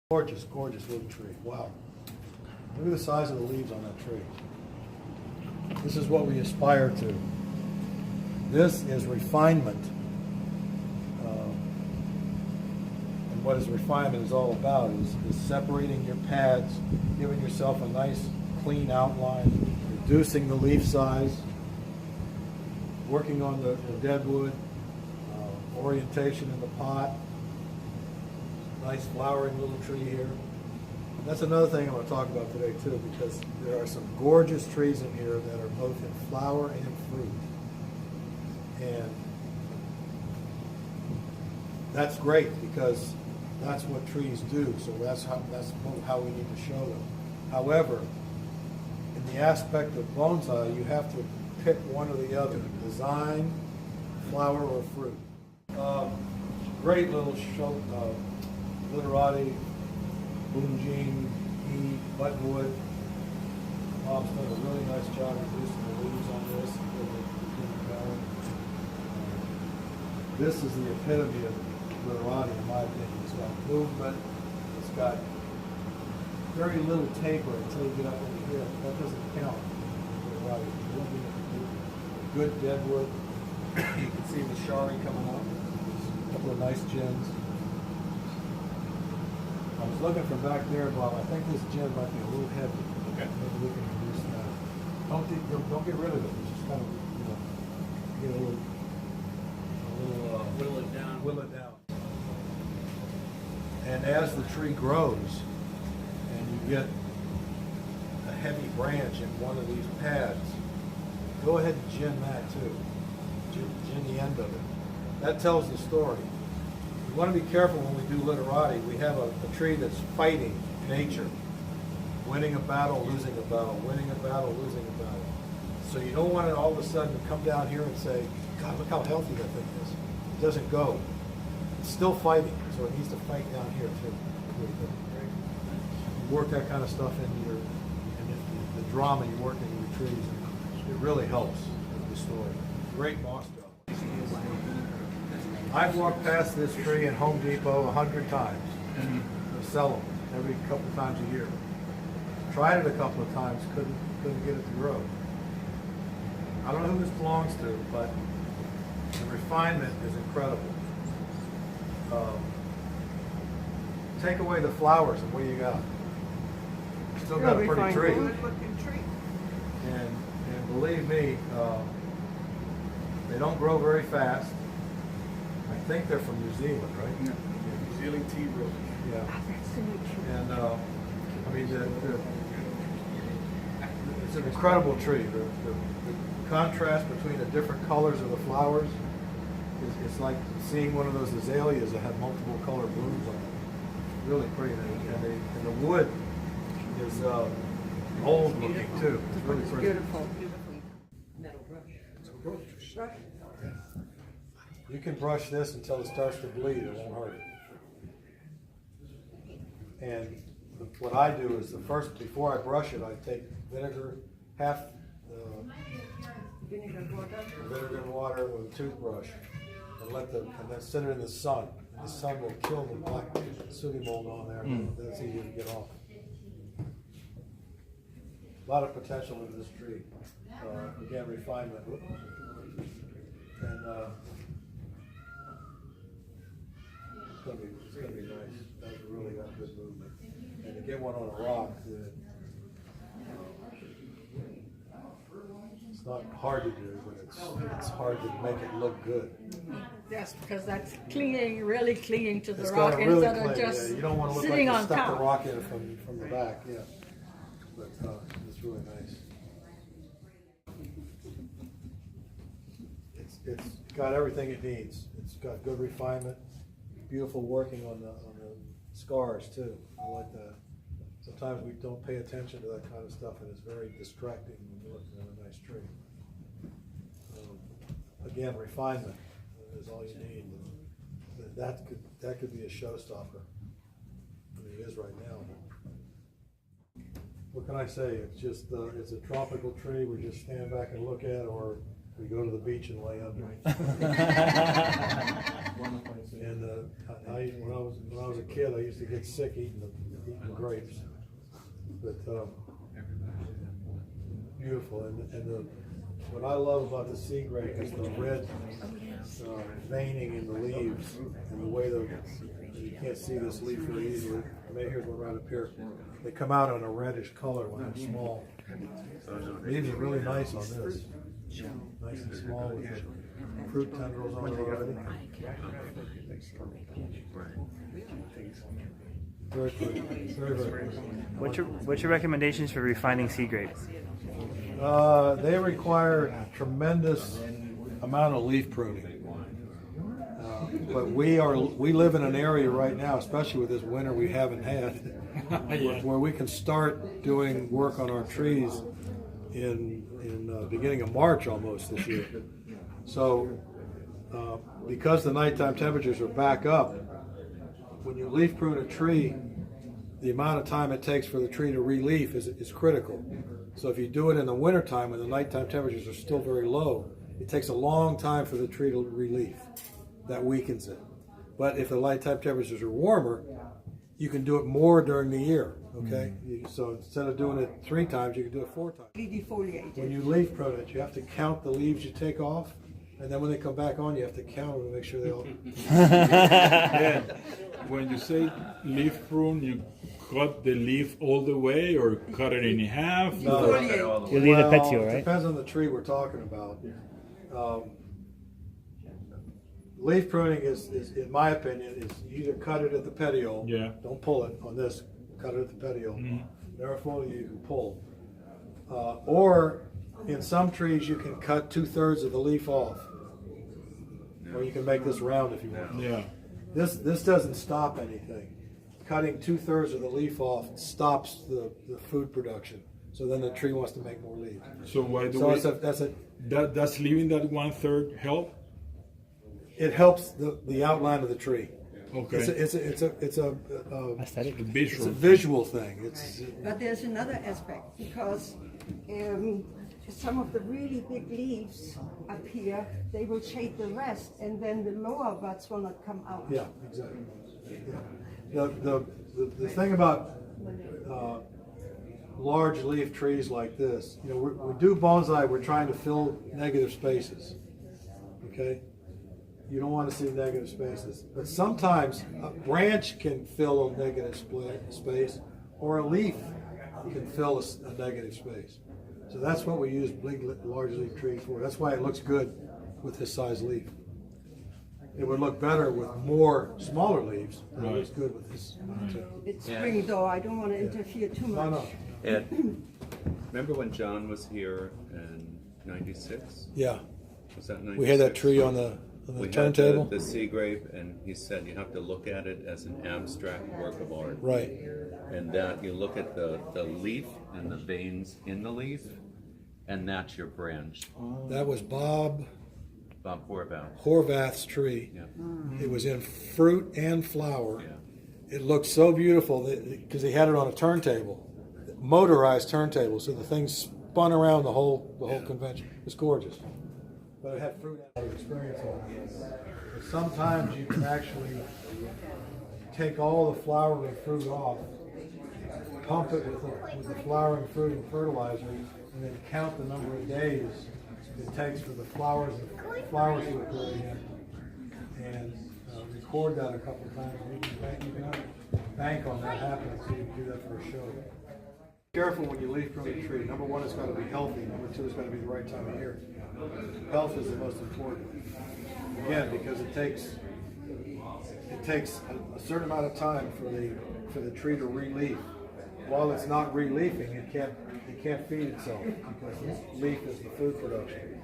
Gorgeous, gorgeous little tree. Wow. Look at the size of the leaves on that tree. This is what we aspire to. This is refinement. And what is refinement is all about is separating your pads, giving yourself a nice clean outline, reducing the leaf size, working on the deadwood, orientation in the pot. Nice flowering little tree here. That's another thing I want to talk about today too, because there are some gorgeous trees in here that are both in flower and fruit. And that's great because that's what trees do. So that's how we need to show them. However, in the aspect of bonsai, you have to pick one or the other: design, flower, or fruit. Great little show. Literati, Boonjeen, Buttonwood. Bob's done a really nice job reducing the leaves on this. This is the epitome of Literati, in my opinion. It's got movement, it's got very little taper until you get up into here. That doesn't count. Literati. Good deadwood. You can see the shari coming up. A couple of nice gems. I was looking from back there, Bob. I think this gem might be a little heavy. Okay. Maybe we can reduce that. Don't get rid of it. Just kind of, get a little whittle it down. Whittle it down. And as the tree grows, and you get a heavy branch in one of these pads, go ahead and gin that too. Gin the end of it. That tells the story. We want to be careful when we do literati. We have a tree that's fighting nature, winning a battle, losing a battle, winning a battle, losing a battle. So you don't want it all of a sudden to come down here and say, God, look how healthy that thing is. It doesn't go. It's still fighting, so it needs to fight down here too. You work that kind of stuff into the drama you work into your trees. It really helps with the story. Great moss job. I've walked past this tree in Home Depot 100 times. They sell them every couple times a year. Tried it a couple of times, couldn't get it to grow. I don't know who this belongs to, but the refinement is incredible. Take away the flowers and what do you got? Still got a pretty tree. And believe me, they don't grow very fast. I think they're from New Zealand, right? Yeah. New Zealand tea rose. Yeah. And I mean, it's an incredible tree. The contrast between the different colors of the flowers is like seeing one of those azaleas that have multiple colored blooms on it. Really pretty. And the wood is old looking too. It's really pretty. Beautiful, beautifully metal brush. You can brush this until it starts to bleed. It won't hurt it. And what I do is before I brush it, I take vinegar, half Vinegar and water with a toothbrush, and then sit it in the sun. And the sun will kill the black sooty mold on there. That's easy to get off. A lot of potential in this tree. Again, refinement. And it's gonna be nice. That's really got good movement. And to get one on a rock, it's not hard to do, but it's hard to make it look good. Yes, because that's really clinging to the It's rock really instead of clean, just you don't want to look like sitting you on stuck top. the rock in from the back, yeah. But it's really nice. It's got everything it needs. It's got good refinement, beautiful working on the scars too. I like that. Sometimes we don't pay attention to that kind of stuff, and it's very distracting when you're looking at a nice tree. Again, refinement is all you need. That could be a showstopper. I mean, it is right now. What can I say? It's just it's a tropical tree. We just stand back and look at, or we go to the beach and lay under. And when I was a kid, I used to get sick eating grapes. But beautiful, and what I love about the sea grape is the red veining in the leaves, and the way you can't see this leaf very easily. Maybe here's one right up here. They come out in a reddish color when they're small. Leaves are really nice on this. Nice and small with the fruit tendrils on it already. Very pretty. Very pretty. What's your recommendations for refining sea grapes? They require a tremendous amount of leaf pruning. But we live in an area right now, especially with this winter we haven't had, where we can start doing work on our trees in beginning of March almost this year. So because the nighttime temperatures are back up, when you leaf prune a tree, the amount of time it takes for the tree to re-leaf is critical. So if you do it in the wintertime when the nighttime temperatures are still very low, it takes a long time for the tree to re-leaf. That weakens it. But if the nighttime temperatures are warmer, you can do it more during the year. Okay, so instead of doing it 3 times, you can do it 4 times. When you leaf prune it, you have to count the leaves you take off, and then when they come back on, you have to count them to make sure they all. Yeah. When you say leaf prune, you cut the leaf all the way or cut it in half? No, You leave the petiole, it right? depends on the tree we're talking about. Leaf pruning is, in my opinion, is you either cut it at the petiole. Yeah. Don't pull it on this. Cut it at the petiole. Therefore, you can pull. Or in some trees, you can cut 2/3 of the leaf off, or you can make this round if you want. Yeah. This doesn't stop anything. Cutting 2/3 of the leaf off stops the food production. So then the tree wants to make more leaves. So why do So we? That's leaving that 1/3 help? it helps the outline of the tree. Okay. It's a Aesthetic. visual thing. But there's another aspect, because some of the really big leaves up here, they will shade the rest, and then the lower buds will not come out. Yeah, exactly. Yeah. The thing about large leaf trees like this, we do bonsai, we're trying to fill negative spaces. Okay? You don't want to see negative spaces. But sometimes a branch can fill a negative space, or a leaf can fill a negative space. So that's what we use big, large leaf trees for. That's why it looks good with this size leaf. It would look better with more smaller leaves, but it looks good with this amount too. It's spring though, I don't want to interfere too much. No. Ed, remember when John was here in '96? Yeah. Was that '96? We had that tree on the We turntable. had the sea grape, and he said you have to look at it as an abstract work of art. Right. And that you look at the leaf and the veins in the leaf, and that's your branch. That was Bob Horvath's tree. Yeah. It was in fruit and flower. Yeah. It looked so beautiful because he had it on a turntable, motorized turntable, so the thing spun around the whole convention. It's gorgeous. But it had fruit and experience on it. But sometimes you can actually take all the flowering fruit off, pump it with the flowering fruit and fertilizer, and then count the number of days it takes for the flowers to occur again, and record that a couple of times. You can bank on that happening, so you can do that for a show. Careful when you leaf prune a tree. Number one, it's got to be healthy. Number two, it's got to be the right time of year. Health is the most important. Again, because it takes a certain amount of time for the tree to re-leaf. While it's not re-leafing, it can't feed itself because the leaf is the food production.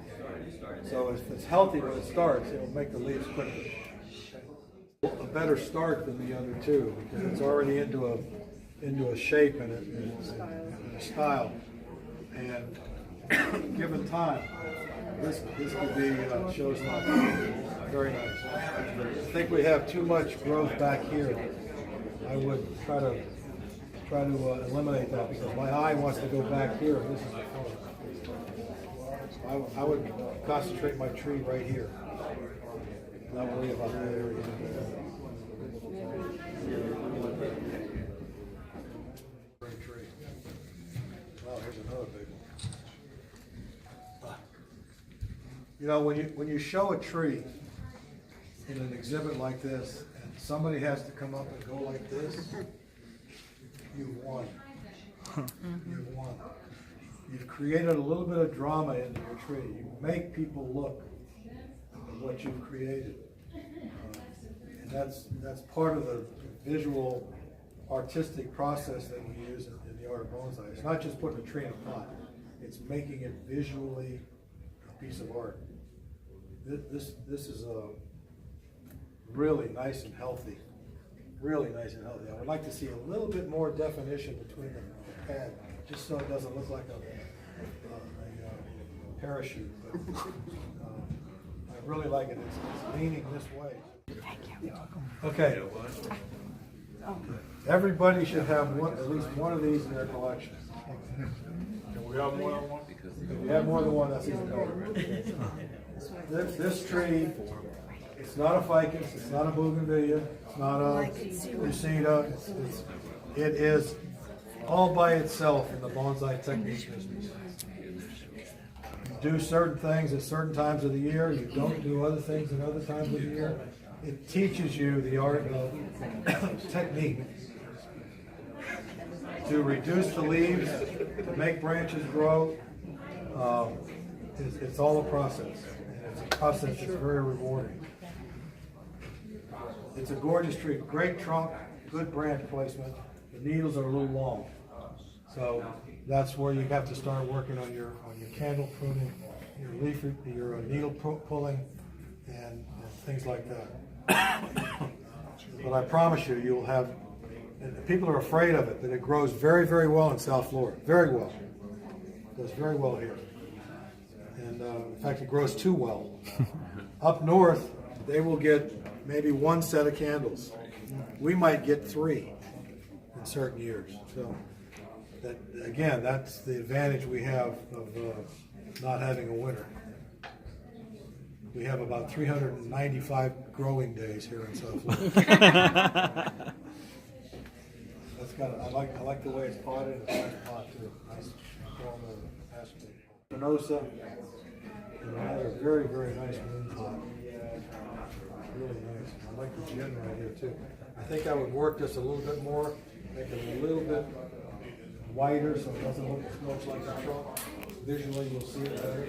So if it's healthy when it starts, it'll make the leaves quicker. A better start than the other two because it's already into a shape and a style. And given time, this could be showstopper. Very nice. I think we have too much growth back here. I would try to eliminate that because my eye wants to go back here. This is the front. I would concentrate my tree right here. Not worry about that area. Great tree. Wow, here's another big one. You know, when you show a tree in an exhibit like this, and somebody has to come up and go like this, you've won. You've won. You've created a little bit of drama into your tree. You make people look at what you've created. And that's part of the visual artistic process that we use in the art of bonsai. It's not just putting a tree in a pot. It's making it visually a piece of art. This is really nice and healthy. Really nice and healthy. I would like to see a little bit more definition between the pad, just so it doesn't look like a parachute. But, I really like it. It's leaning this way. Okay. Everybody should have at least one of these in their collection. Can we have more than one? If you have more than one, that's even better. This tree, it's not a ficus, it's not a bougainvillea, it's not a reseda. It is all by itself in the bonsai technique business. You do certain things at certain times of the year, you don't do other things at other times of the year. It teaches you the art of technique to reduce the leaves, to make branches grow. It's all a process. And it's a process that's very rewarding. It's a gorgeous tree, great trunk, good branch placement. The needles are a little long, so that's where you have to start working on your candle pruning, your needle pulling, and things like that. But I promise you, you'll have. And people are afraid of it, but it grows very, very well in South Florida. Very well. It does very well here. And in fact, it grows too well. Up north, they will get maybe one set of candles. We might get 3 in certain years. So, that again, that's the advantage we have of not having a winter. We have about 395 growing days here in South Florida. I like the way it's potted. It's a nice pot too. Nice formal aspect. Venosa, another very, very nice moon pot. Really nice. I like the gin right here too. I think I would work this a little bit more, make it a little bit wider so it doesn't look as much like a trunk. Visually, you'll see it better.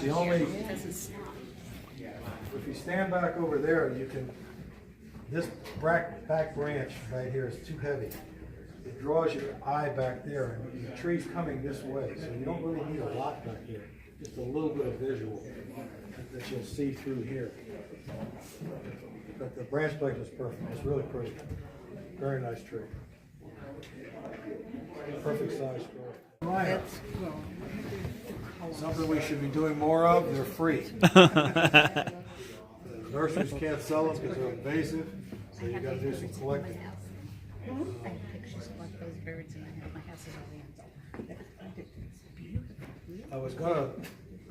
The only, if you stand back over there, you can. This back branch right here is too heavy. It draws your eye back there, and the tree's coming this way, so you don't really need a lot back here. Just a little bit of visual that you'll see through here. But the branch placement is perfect. It's really pretty. Very nice tree. Perfect size tree. Something we should be doing more of. They're free. Nurseries can't sell them because they're invasive, so you got to do some collecting. I have pictures of like those birds in my house. My house is all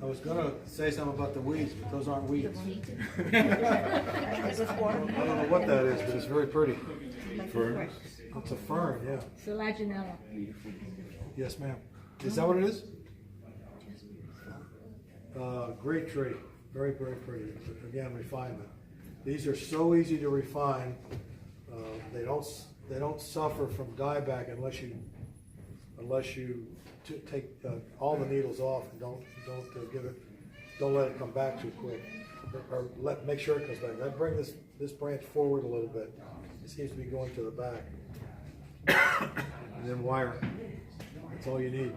I was gonna say something about the weeds, but those aren't weeds. I don't know what that is, but it's very pretty. Fern? It's a fern, yeah. Selaginella. Yes, ma'am. Is that what it is? Great tree. Very, very pretty. Again, refinement. These are so easy to refine. They don't suffer from dieback unless you take all the needles off and don't let it come back too quick, or make sure it comes back. I bring this branch forward a little bit. It seems to be going to the back, and then wire it. That's all you need.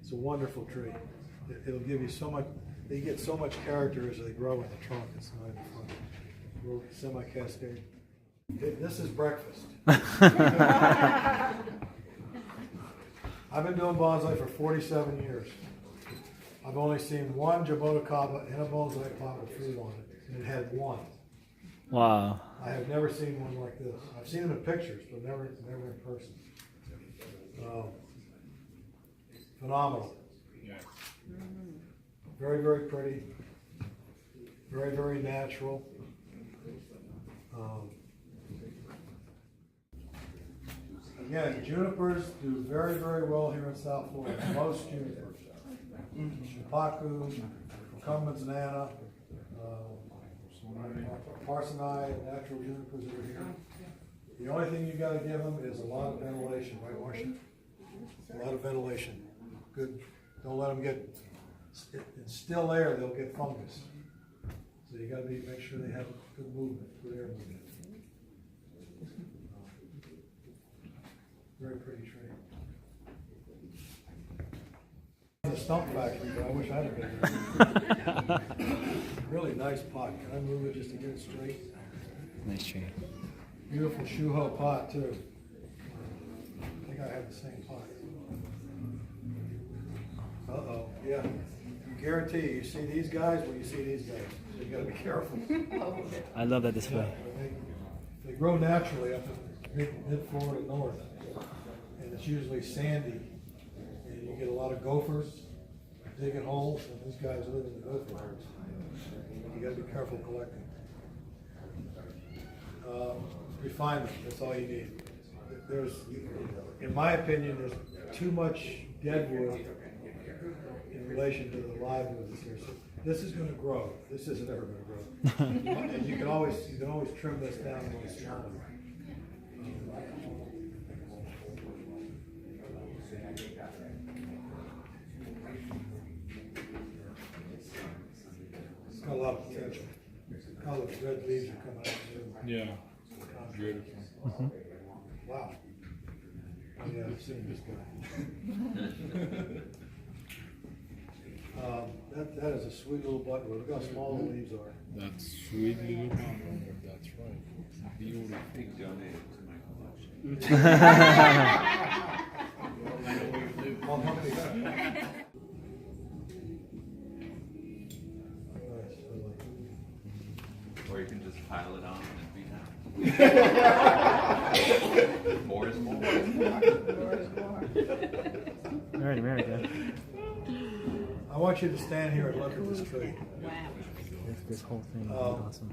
It's a wonderful tree. It'll give you so much. They get so much character as they grow in the trunk. It's not even fun. Little semi-cascade. This is breakfast. I've been doing bonsai for 47 years. I've only seen one Jabota Kaba in a bonsai pot with fruit on it, and it had one. Wow. I have never seen one like this. I've seen them in pictures, but never in person. Phenomenal. Very, very pretty. Very, very natural. Again, junipers do very, very well here in South Florida. Most junipers. Shipaku, Cummins nana, Parsonii, natural junipers over here. The only thing you gotta give them is a lot of ventilation, right, Marcia? A lot of ventilation. Good. Don't let them get, it's still air, they'll get fungus. So you gotta make sure they have good movement, good air movement. Very pretty tree. The stump factory, but I wish I'd have been there. Really nice pot. Can I move it just to get it straight? Nice tree. Beautiful Shuho pot too. I think I have the same pot. Uh-oh, yeah. Guarantee you see these guys when you see these guys. So you gotta be careful. I love that display. They grow naturally up in mid-Florida north. And it's usually sandy. And you get a lot of gophers digging holes, and these guys live in the gopher holes. You gotta be careful collecting. Refinement, that's all you need. There's, in my opinion, there's too much dead wood in relation to the live wood that's here. So this is going to grow. This isn't ever going to grow. And you can always trim this down really smaller. It's got a lot of potential. All the red leaves are coming out. Yeah. Beautiful. Wow. Yeah, I've seen this guy. That is a sweet little buttonwood. Look how small the leaves are. That's sweet little buttonwood. That's right. Beautiful. Donated to my collection. I'll help you. Or you can just pile it on and be happy. More is more. All right, America. I want you to stand here and look at this tree. Wow. This whole thing is awesome.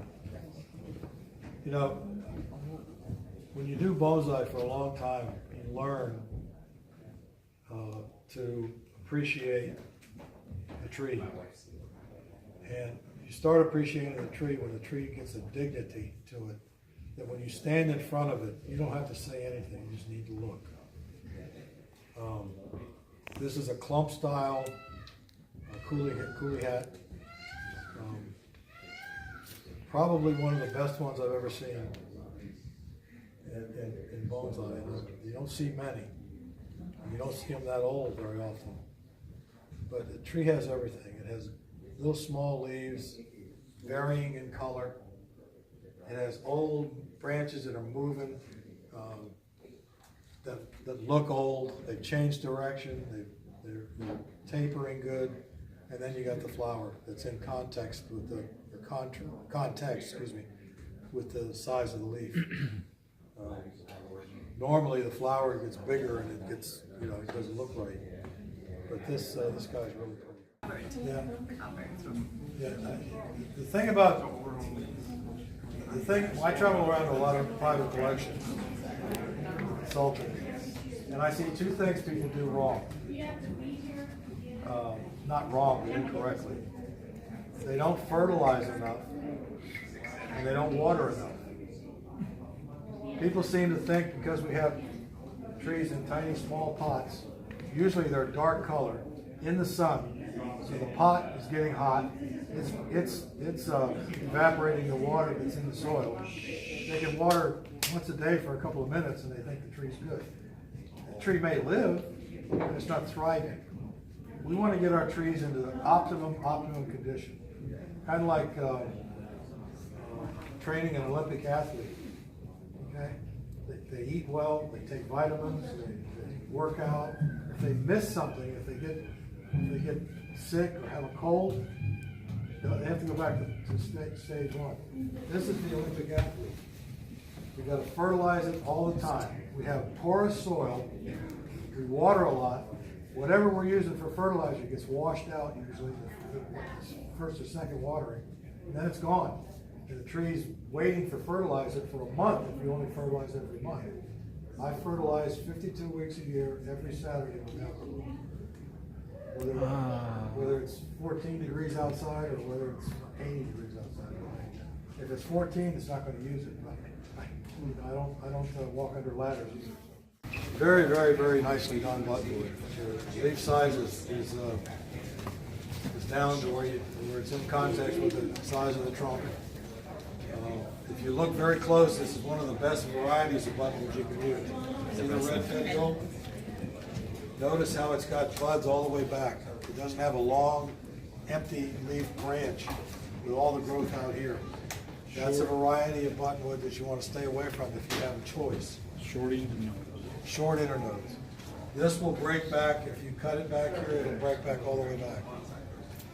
You know, when you do bonsai for a long time, you learn to appreciate a tree. And you start appreciating the tree when the tree gets a dignity to it, that when you stand in front of it, you don't have to say anything, you just need to look. This is a clump style coolie hat. Probably one of the best ones I've ever seen in bonsai. You don't see many. You don't see them that old very often. But the tree has everything. It has little small leaves, varying in color. It has old branches that are moving, that look old. They've changed direction. They're tapering good. And then you got the flower that's in context with the context, with the size of the leaf. Normally the flower gets bigger and it gets, it doesn't look right. But this guy's really pretty. Yeah. I travel around to a lot of private collections, consulting, and I see two things people do wrong. Not wrong, but incorrectly. They don't fertilize enough, and they don't water enough. People seem to think because we have trees in tiny, small pots, usually they're dark color, in the sun, so the pot is getting hot, it's evaporating the water that's in the soil. They can water once a day for a couple of minutes and they think the tree's good. The tree may live, but it's not thriving. We want to get our trees into the optimum condition. Kind of like training an Olympic athlete. Okay? They eat well, they take vitamins, they work out. If they miss something, if they get sick or have a cold, they have to go back to stage one. This is the Olympic athlete. We've got to fertilize it all the time. We have porous soil, we water a lot, whatever we're using for fertilizer gets washed out usually the first or second watering, and then it's gone. And the tree's waiting for fertilizer for a month if you only fertilize every month. I fertilize 52 weeks a year, every Saturday with alcohol. Whether it's 14 degrees outside or whether it's 80 degrees outside. If it's 14, it's not going to use it. I don't walk under ladders either. Very, very, very nicely done buttonwood. The leaf size is down to where it's in context with the size of the trunk. If you look very close, this is one of the best varieties of buttonwood you can use. See the red tendril? Notice how it's got buds all the way back. It doesn't have a long, empty leaf branch with all the growth out here. That's a variety of buttonwood that you want to stay away from if you have a choice. Short internode. Short internodes. This will break back, if you cut it back here, it'll break back all the way back.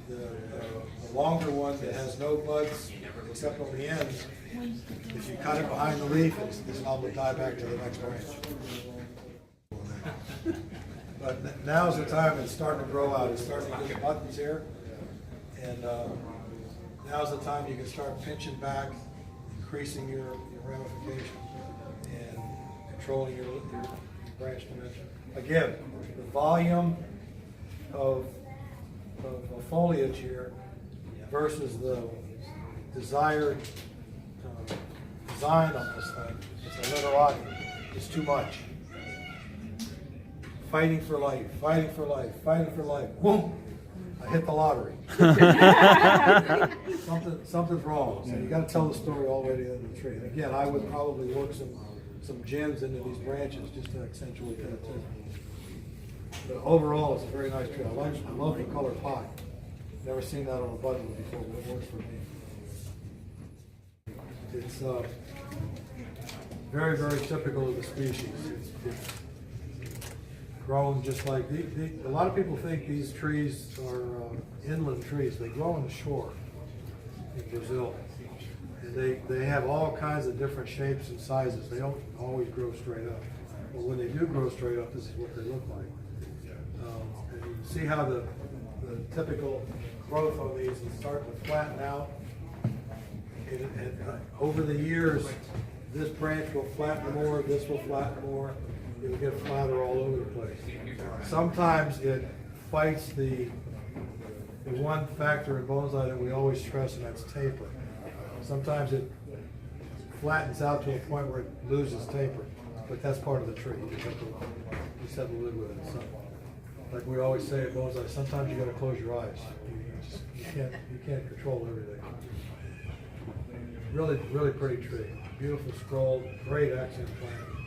The longer one that has no buds except on the ends, if you cut it behind the leaf, it's not going to die back to the next branch. But now's the time it's starting to grow out. It's starting to get buttons here. And now's the time you can start pinching back, increasing your ramification, and controlling your branch dimension. Again, the volume of foliage here versus the desired design on this thing, it's a literati, it's too much. Fighting for life, fighting for life, fighting for life. Boom! I hit the lottery. Something's wrong. So you got to tell the story all the way to the end of the tree. And again, I would probably work some gems into these branches just to accentuate that too. But overall, it's a very nice tree. I love the color pie. Never seen that on a buttonwood before, but it works for me. It's very, very typical of the species. It's grown just like, a lot of people think these trees are inland trees. They grow on the shore in Brazil. And they have all kinds of different shapes and sizes. They don't always grow straight up. But when they do grow straight up, this is what they look like. And you can see how the typical growth on these is starting to flatten out. And over the years, this branch will flatten more, this will flatten more. It'll get flatter all over the place. Sometimes it fights the one factor in bonsai that we always stress, and that's taper. Sometimes it flattens out to a point where it loses taper, but that's part of the tree. You just have to live with it. So, like we always say at bonsai, sometimes you got to close your eyes. You can't control everything. Really, really pretty tree. Beautiful scroll, great accent plant.